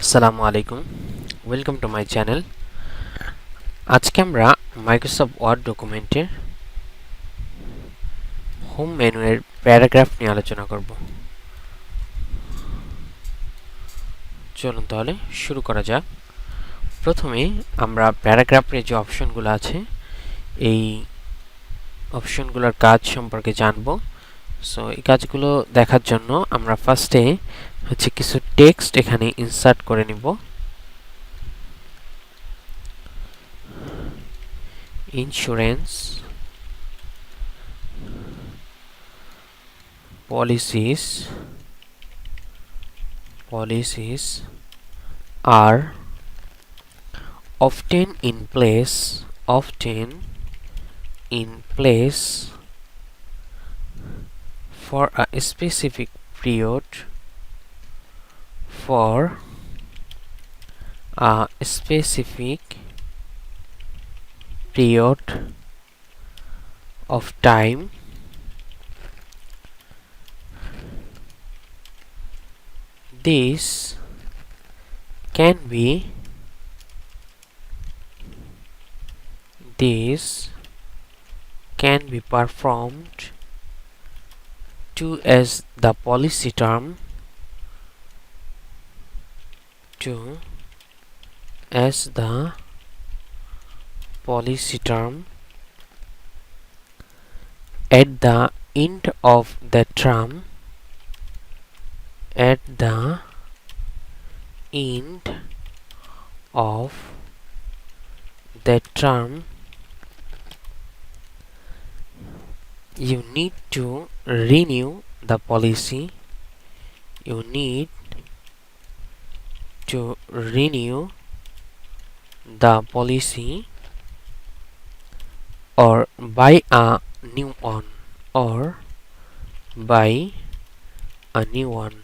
আসসালামু আলাইকুম, welcome to my channel. আজকে আমরা মাইক্রোসফট ওয়ার্ড ডকুমেন্টের হোম মেনুয়ের প্যারাগ্রাফ নিয়ে আলোচনা করব। চলুন তাহলে শুরু করা যাক। প্রথমে আমরা প্যারাগ্রাফের যে অপশনগুলো আছে এই অপশনগুলোর কাজ সম্পর্কে জানব। সো এই কাজগুলো দেখার জন্য আমরা ফার্স্টে কিছু টেক্সট এখানে ইনসার্ট করে নিব। Insurance policies are often in place for a specific period for a specific period of time. This can be performed to as the policy term at the end of the term at the end of the term you need to renew the policy. You need to renew the policy or buy a new one or buy a new one.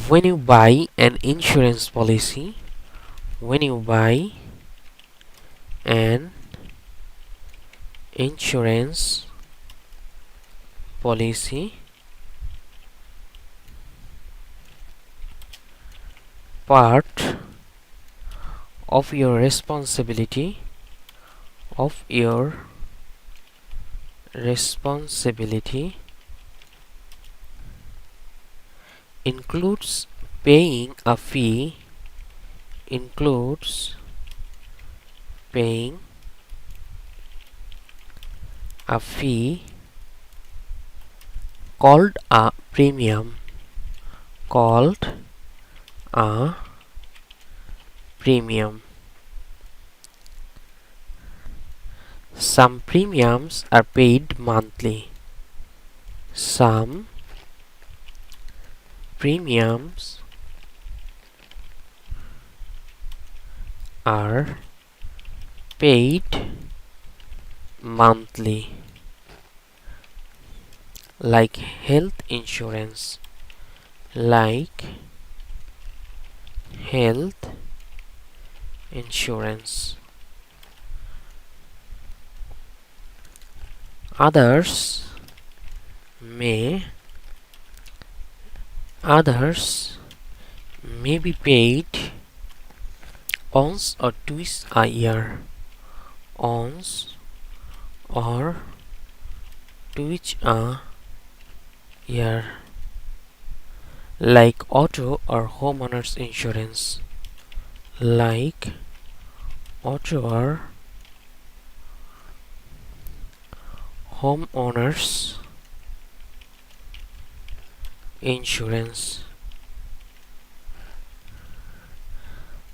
When you buy an insurance policy, when you buy an insurance policy, part of your responsibility includes paying a fee called a premium. Some premiums are paid monthly. Some premiums are paid monthly, like health insurance. Others may be paid once or twice a year. Like auto or homeowners insurance. Like auto or homeowners insurance.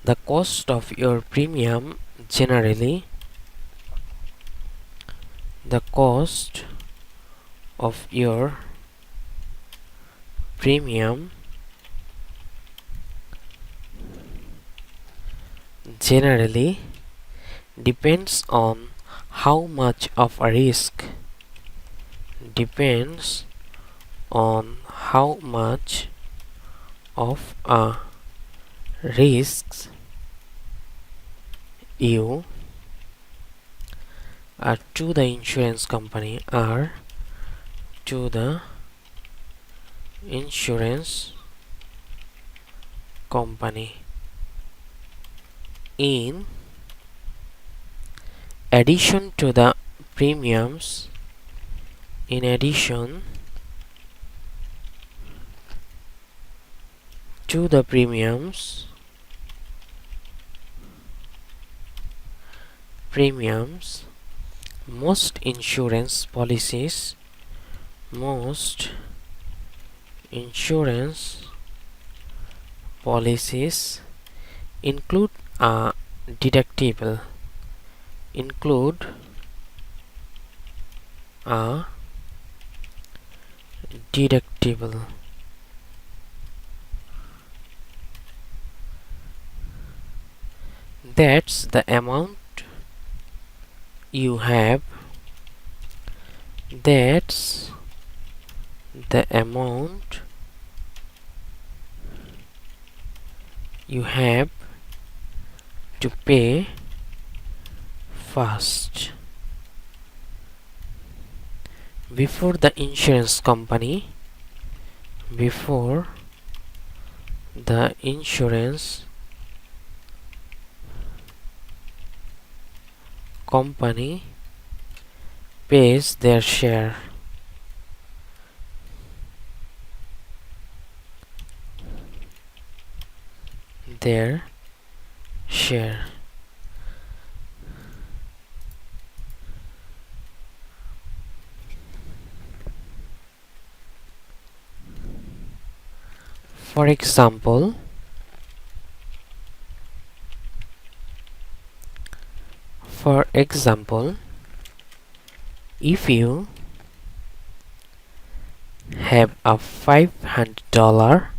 The cost of your premium generally depends on how much of a risk you are to the insurance company company. In addition to the premiums, in addition to the premiums, most insurance policies include a deductible, that's the amount you have to pay first before the insurance company pays their share. For example, if you have a $500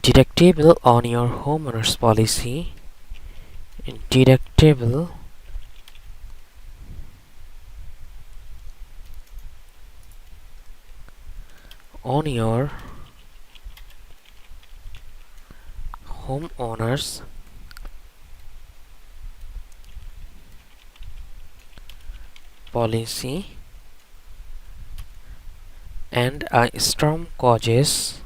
deductible on your homeowner's policy, and a storm causes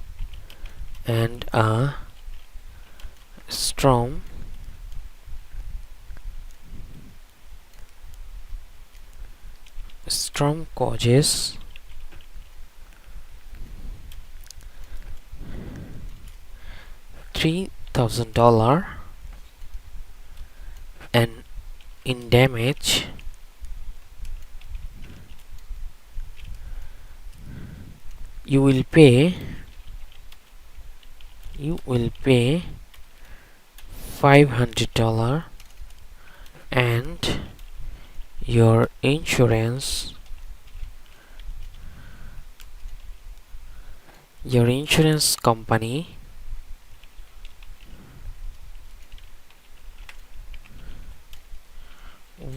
$3,000 and in damage you will pay $500 and your insurance company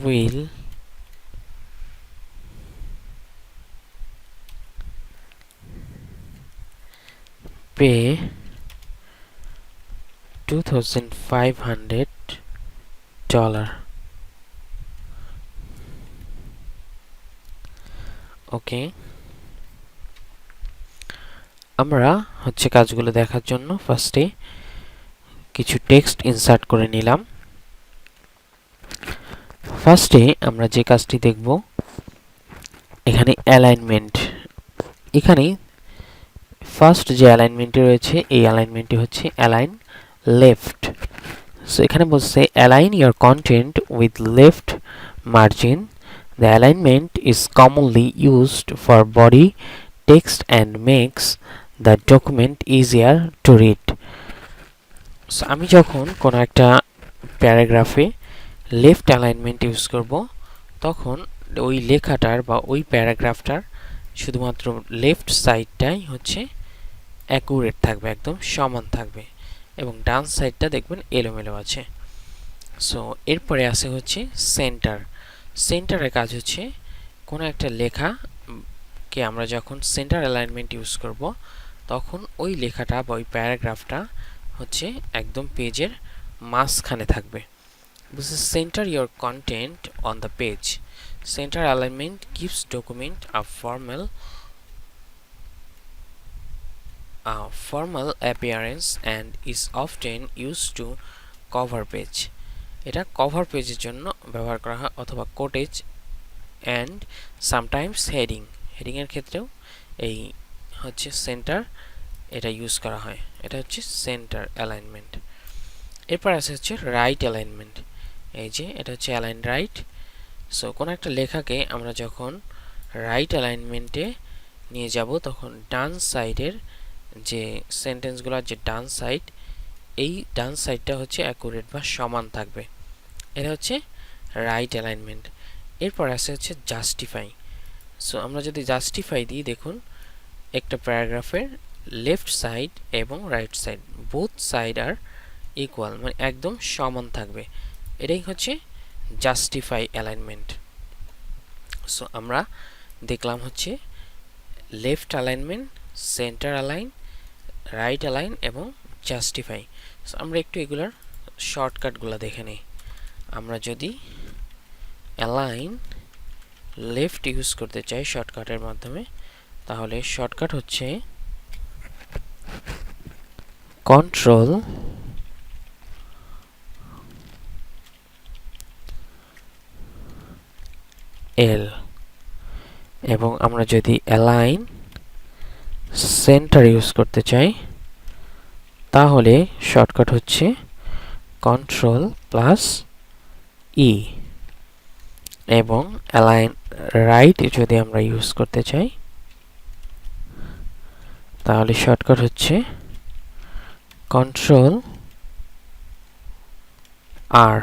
will pay $2,500. ওকে, আমরা কাজগুলো দেখার জন্য ফার্স্টে কিছু text insert করে নিলাম। ফার্স্টে আমরা যে কাজটি দেখব, এখানে অ্যালাইনমেন্ট। এখানে ফার্স্ট যে অ্যালাইনমেন্টটি রয়েছে এই অ্যালাইনমেন্টটি হচ্ছে অ্যালাইন লেফট। সো এখানে বলছে align your content with left margin. The alignment is commonly used for body text and makes the document easier to read. So আমি যখন কোনো একটা প্যারাগ্রাফে লেফট অ্যালাইনমেন্ট ইউজ করব, তখন ওই লেখাটার বা ওই প্যারাগ্রাফটার শুধুমাত্র লেফট সাইডটাই হচ্ছে অ্যাকুরেট থাকবে, একদম সমান থাকবে, এবং ডান সাইডটা দেখবেন এলোমেলো আছে। সো এরপরে আছে হচ্ছে সেন্টারের কাজ হচ্ছে কোনো একটা লেখাকে আমরা যখন সেন্টার অ্যালাইনমেন্ট ইউজ করব, তখন ওই লেখাটা বা ওই প্যারাগ্রাফটা হচ্ছে একদম পেজের মাঝখানে থাকবে। This is center your content on the page. Center alignment gives document a formal appearance and is often used to cover page. এটা কভার পেজের জন্য ব্যবহার করা হয় অথবা কোটেজ অ্যান্ড সামটাইমস হেডিং এর ক্ষেত্রেও এই হচ্ছে সেন্টার এটা ইউজ করা হয়। এটা হচ্ছে সেন্টার অ্যালাইনমেন্ট। এরপর আছে হচ্ছে রাইট অ্যালাইনমেন্ট। এই যে এটা হচ্ছে অ্যালাইন রাইট। সো কোনো একটা লেখাকে আমরা যখন রাইট অ্যালাইনমেন্টে নিয়ে যাব তখন ডান সাইডের যে সেন্টেন্সগুলোর যে ডান সাইড, এই ডান সাইডটা হচ্ছে অ্যাকুরেট বা সমান থাকবে। এটা হচ্ছে রাইট অ্যালাইনমেন্ট। এরপর আছে হচ্ছে জাস্টিফাই। সো আমরা যদি জাস্টিফাই দিই, দেখুন একটা প্যারাগ্রাফের লেফট সাইড এবং রাইট সাইড বোথ সাইড আর ইকুয়াল, মানে একদম সমান থাকবে। এটাই হচ্ছে জাস্টিফাই অ্যালাইনমেন্ট। সো আমরা দেখলাম হচ্ছে left alignment, centre align, right align এবং জাস্টিফাই। সো আমরা একটু এগুলার শর্টকাটগুলো দেখে নিই। আমরা যদি অ্যালাইন লেফট ইউজ করতে চাই শর্টকাটের মাধ্যমে, তাহলে শর্টকাট হচ্ছে কন্ট্রোল এল, এবং আমরা যদি অ্যালাইন সেন্টার ইউজ করতে চাই তাহলে শর্টকাট হচ্ছে কন্ট্রোল প্লাস ই, এবং অ্যালাইন রাইট যদি আমরা ইউজ করতে চাই তাহলে শর্টকাট হচ্ছে কন্ট্রোল আর,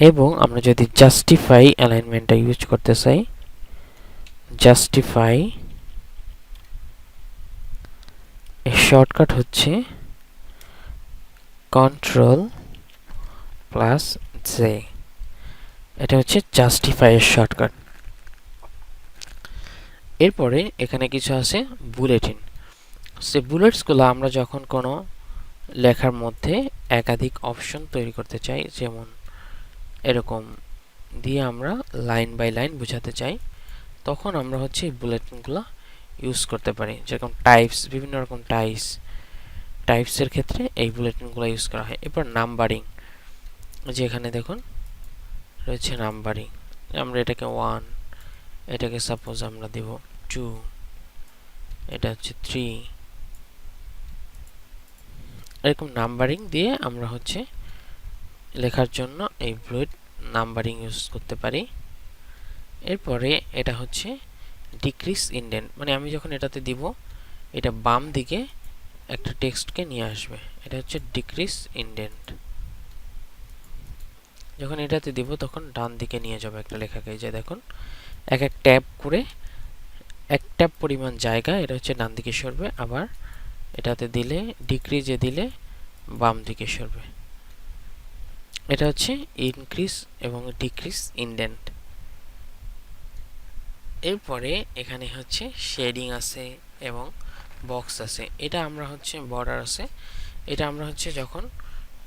এবং আমরা যদি জাস্টিফাই অ্যালাইনমেন্টটা ইউজ করতে চাই, জাস্টিফাই এর শর্টকাট হচ্ছে কন্ট্রোল প্লাস জে। এটা হচ্ছে জাস্টিফাই এর শর্টকাট। এরপরে এখানে কিছু আছে বুলেটিন। সে বুলেটসগুলো আমরা যখন কোনো লেখার মধ্যে একাধিক অপশন তৈরি করতে চাই, যেমন এরকম দিয়ে আমরা লাইন বাই লাইন বোঝাতে চাই, তখন আমরা হচ্ছে এই বুলেটিনগুলো ইউজ করতে পারি। যেরকম টাইপস, বিভিন্ন রকম টাইপসের ক্ষেত্রে এই বুলেটিনগুলো ইউজ করা হয়। এরপর নাম্বারিং, যে এখানে দেখুন রয়েছে নাম্বারিং। আমরা এটাকে 1, এটাকে সাপোজ আমরা দেব 2, এটা হচ্ছে 3, এরকম নাম্বারিং দিয়ে আমরা হচ্ছে লেখার জন্য এই বুলেট নাম্বারিং ইউজ করতে পারি। এরপরে এটা হচ্ছে ডিক্রিজ ইনডেন্ট, মানে আমি যখন এটাতে দিব এটা বাম দিকে একটা টেক্সটকে নিয়ে আসবে, এটা হচ্ছে ডিক্রিজ ইনডেন্ট। যখন এটাতে দিব তখন ডান দিকে নিয়ে যাবে একটা লেখাকে, যে দেখুন এক এক ট্যাব করে এক ট্যাব পরিমাণ জায়গা এটা হচ্ছে ডান দিকে সরবে, আবার এটাতে দিলে ডিক্রিজে দিলে বাম দিকে সরবে। এটা হচ্ছে ইনক্রিজ এবং ডিক্রিজ ইনডেন্ট। এরপরে এখানে হচ্ছে শেডিং আছে এবং বক্স আছে। এটা আমরা হচ্ছে বর্ডার আছে, এটা আমরা হচ্ছে যখন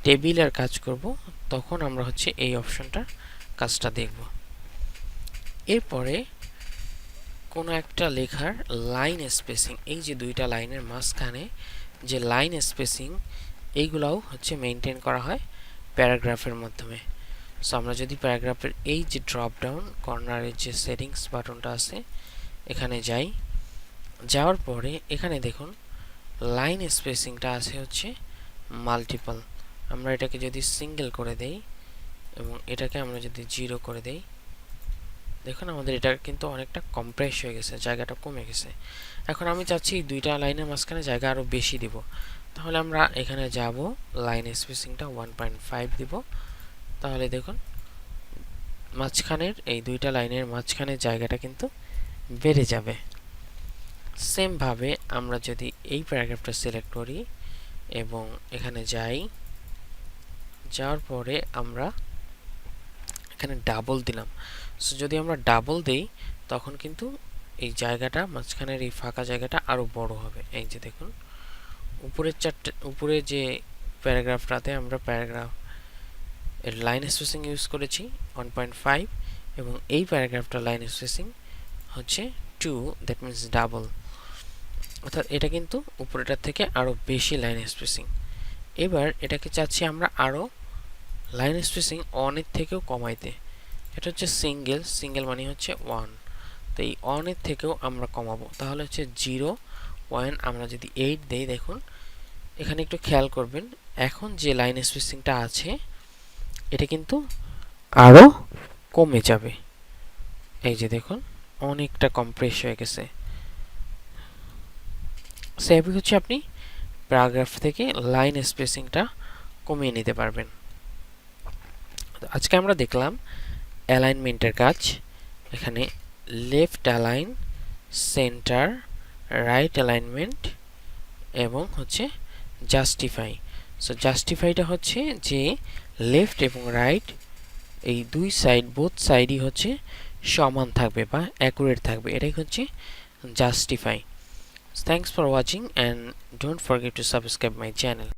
টেবিলের কাজ করব তখন আমরা হচ্ছে এই অপশনটার কাজটা দেখব। এরপরে কোনো একটা লেখার লাইন স্পেসিং, এই যে দুইটা লাইনের মাঝখানে যে লাইন স্পেসিং, এইগুলাও হচ্ছে মেনটেন করা হয় প্যারাগ্রাফের মাধ্যমে। সো আমরা যদি প্যারাগ্রাফের এই যে ড্রপ ডাউন কর্নারের যে সেটিংস বাটনটা আছে এখানে যাই, যাওয়ার পরে এখানে দেখুন লাইন স্পেসিংটা আছে হচ্ছে মাল্টিপল। আমরা এটাকে যদি সিঙ্গেল করে দেই এবং এটাকে আমরা যদি 0 করে দেই, দেখুন আমাদের এটা কিন্তু অনেকটা কম্প্রেস হয়ে গেছে, জায়গাটা কমে গেছে। এখন আমি চাচ্ছি দুইটা লাইনের মাঝখানে জায়গা আরও বেশি দিব, তাহলে আমরা এখানে যাব লাইন স্পেসিংটা 1.5 দিব। তাহলে দেখুন মাঝখানের এই দুইটা লাইনের মাঝখানের জায়গাটা কিন্তু বেড়ে যাবে। সেম ভাবে আমরা যদি এই প্যারাগ্রাফটা সিলেক্ট করি এবং এখানে যাই, যাওয়ার পরে আমরা এখানে ডাবল দিলাম। সো যদি আমরা ডাবল দেই তখন কিন্তু এই জায়গাটা মাঝখানের এই ফাঁকা জায়গাটা আরো বড় হবে। এই যে দেখুন উপরের চারটে, উপরে যে প্যারাগ্রাফটাতে আমরা প্যারাগ্রাফ এর লাইন স্পেসিং ইউজ করেছি 1.5, এবং এই প্যারাগ্রাফটা লাইন স্পেসিং হচ্ছে 2, দ্যাট মিন্স ডাবল, অর্থাৎ এটা কিন্তু উপরেটার থেকে আরও বেশি লাইন স্পেসিং। এবার এটাকে চাচ্ছি আমরা আরও লাইন স্পেসিং অনের থেকেও কমাইতে। এটা হচ্ছে সিঙ্গেল মানে হচ্ছে 1, তো এই অনের থেকেও আমরা কমাবো, তাহলে হচ্ছে 0.1 আমরা যদি 8 দেই, দেখুন এখানে একটু খেয়াল করবেন, এখন যে লাইন স্পেসিংটা আছে এটা কিন্তু আরও কমে যাবে। এই যে দেখুন অনেকটা কম্প্রেস হয়ে গেছে। সেভাবে হচ্ছে আপনি প্যারাগ্রাফ থেকে লাইন স্পেসিংটা কমিয়ে নিতে পারবেন। আজকে আমরা দেখলাম অ্যালাইনমেন্টের কাজ। এখানে left align, centre, right alignment এবং হচ্ছে জাস্টিফাই। সো জাস্টিফাইটা হচ্ছে যে লেফট এবং রাইট এই দুই সাইড, বোথ সাইডই হচ্ছে সমান থাকবে বা অ্যাকুরেট থাকবে, এটাই হচ্ছে justify. Thanks for watching and don't forget to subscribe my channel.